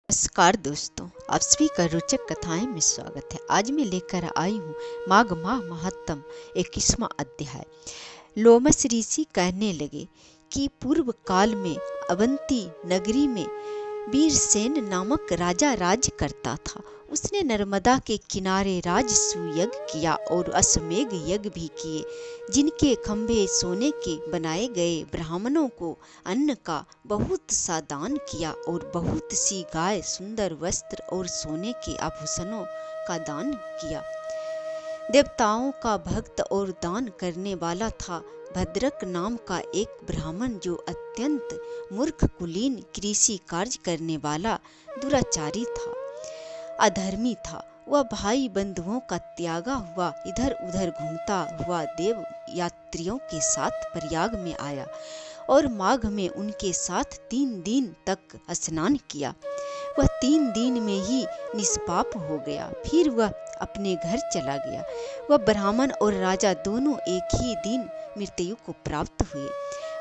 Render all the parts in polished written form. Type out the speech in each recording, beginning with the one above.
नमस्कार दोस्तों, आप सभी का रोचक कथाएं में स्वागत है। आज मैं लेकर आई हूँ माघ माह महात्म 21वां अध्याय। लोमस ऋषि कहने लगे कि पूर्व काल में अवंती नगरी में वीरसेन नामक राजा राज्य करता था। उसने नर्मदा के किनारे राजसूय यज्ञ किया और अश्वमेध यज्ञ भी किए, जिनके खंभे सोने के बनाए गए। ब्राह्मणों को अन्न का बहुत सा दान किया और बहुत सी गाय, सुंदर वस्त्र और सोने के आभूषणों का दान किया। देवताओं का भक्त और दान करने वाला था भद्रक नाम का एक ब्राह्मण, जो अत्यंत मूर्ख, कुलीन, कृषि कार्य करने वाला, दुराचारी था, अधर्मी था। वह भाई बंधुओं का त्यागा हुआ इधर उधर घूमता हुआ देव यात्रियों के साथ प्रयाग में आया और माघ में उनके साथ 3 दिन तक स्नान किया। वह 3 दिन में ही निष्पाप हो गया। फिर वह अपने घर चला गया। वह ब्राह्मण और राजा दोनों एक ही दिन मृत्यु को प्राप्त हुए।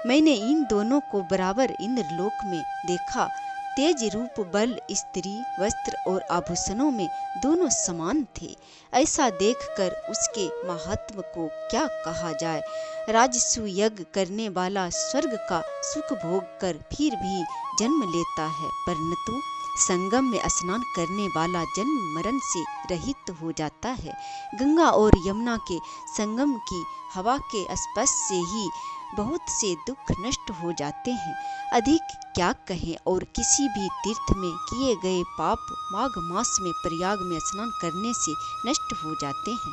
मैंने इन दोनों को बराबर इंद्रलोक में देखा। तेज, रूप, बल, स्त्री, वस्त्र और आभूषणों में दोनों समान थे। ऐसा देखकर उसके महात्म को क्या कहा जाए। राजसूय यज्ञ करने वाला स्वर्ग का सुख भोग कर फिर भी जन्म लेता है, परंतु संगम में स्नान करने वाला जन्म मरण से रहित हो जाता है। गंगा और यमुना के संगम की हवा के स्पर्श से ही बहुत से दुख नष्ट हो जाते हैं। अधिक क्या कहें, और किसी भी तीर्थ में किए गए पाप माघ मास में प्रयाग में स्नान करने से नष्ट हो जाते हैं।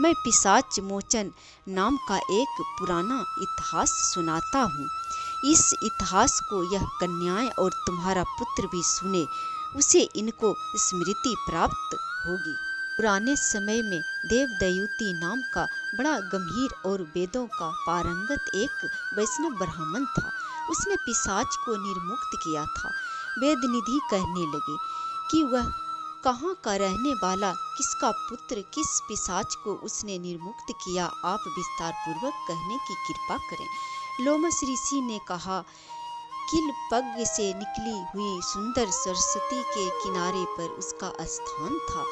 मैं पिशाच मोचन नाम का एक पुराना इतिहास सुनाता हूँ। इस इतिहास को यह कन्याएं और तुम्हारा पुत्र भी सुने, उसे इनको स्मृति प्राप्त होगी। पुराने समय में देवदयूति नाम का बड़ा गंभीर और वेदों का पारंगत एक वैष्णव ब्राह्मण था। उसने पिशाच को निर्मुक्त किया था। वेदनिधि कहने लगे कि वह कहाँ का रहने वाला, किसका पुत्र, किस पिशाच को उसने निर्मुक्त किया, आप विस्तार पूर्वक कहने की कृपा करें। लोमस ऋषि ने कहा, किलपग से निकली हुई सुंदर सरस्वती के किनारे पर उसका स्थान था।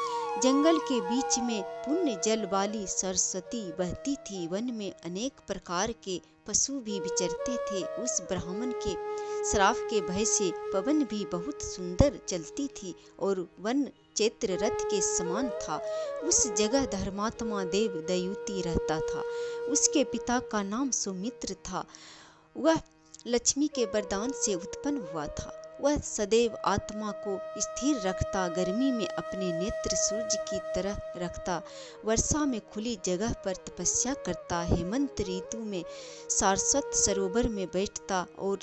जंगल के बीच में पुण्य जल वाली सरस्वती बहती थी। वन में अनेक प्रकार के पशु भी विचरते थे। उस ब्राह्मण के श्राप के भय से पवन भी बहुत सुंदर चलती थी और वन चैत्र रथ के समान था। उस जगह धर्मात्मा देव दयूति रहता था। उसके पिता का नाम सुमित्र था। वह लक्ष्मी के वरदान से उत्पन्न हुआ था। वह सदैव आत्मा को स्थिर रखता, गर्मी में अपने नेत्र सूर्य की तरह रखता, वर्षा में खुली जगह पर तपस्या करता, हेमंत ऋतु में सारस्वत सरोवर में बैठता और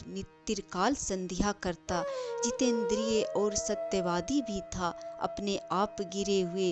त्रिकाल संध्या करता। जितेंद्रिय और सत्यवादी भी था। अपने आप गिरे हुए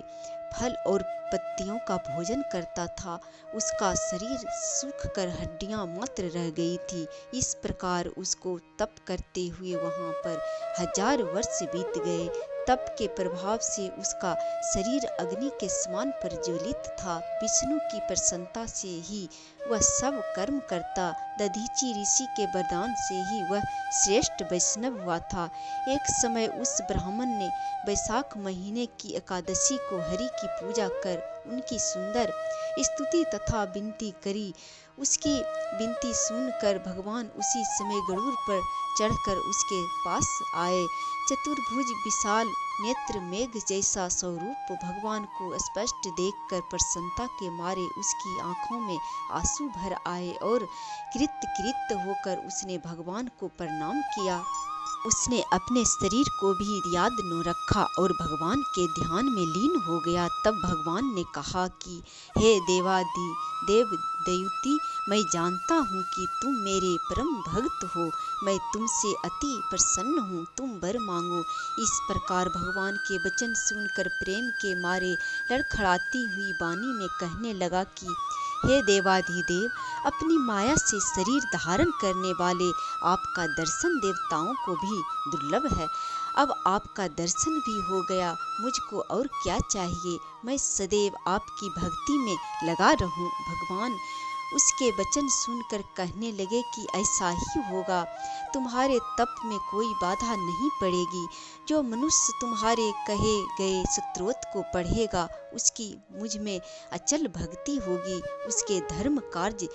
फल और पत्तियों का भोजन करता था। उसका शरीर सूख कर हड्डियां मात्र रह गई थी। इस प्रकार उसको तप करते हुए वहां पर 1000 वर्ष बीत गए। तप के प्रभाव से उसका शरीर अग्नि के समान प्रज्वलित था। विष्णु की प्रसन्नता से ही वह सब कर्म करता। दधीचि ऋषि के वरदान से ही वह श्रेष्ठ वैष्णव हुआ था। एक समय उस ब्राह्मण ने वैशाख महीने की एकादशी को हरि की पूजा कर उनकी सुंदर स्तुति तथा विनती करी। उसकी विनती सुनकर भगवान उसी समय गरुड़ पर चढ़कर उसके पास आए। चतुर्भुज, विशाल नेत्र, मेघ जैसा स्वरूप भगवान को स्पष्ट देखकर प्रसन्नता के मारे उसकी आंखों में आंसू भर आए और कृत होकर उसने भगवान को प्रणाम किया। उसने अपने शरीर को भी याद न रखा और भगवान के ध्यान में लीन हो गया। तब भगवान ने कहा कि हे देवादि देव दयूति, मैं जानता हूँ कि तुम मेरे परम भक्त हो। मैं तुमसे अति प्रसन्न हूँ, तुम वर मांगो। इस प्रकार भगवान के वचन सुनकर प्रेम के मारे लड़खड़ाती हुई वाणी में कहने लगा कि हे देवाधिदेव, अपनी माया से शरीर धारण करने वाले आपका दर्शन देवताओं को भी दुर्लभ है। अब आपका दर्शन भी हो गया, मुझको और क्या चाहिए। मैं सदैव आपकी भक्ति में लगा रहूं। भगवान उसके वचन सुनकर कहने लगे कि ऐसा ही होगा, तुम्हारे तप में कोई बाधा नहीं पड़ेगी। जो मनुष्य तुम्हारे कहे गए स्तोत्र को पढ़ेगा, उसकी मुझ में अचल भक्ति होगी, उसके धर्म कार्य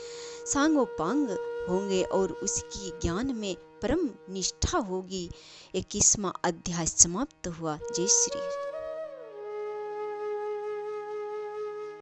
सांगोपांग होंगे और उसकी ज्ञान में परम निष्ठा होगी। 21वां अध्याय समाप्त हुआ। जय श्री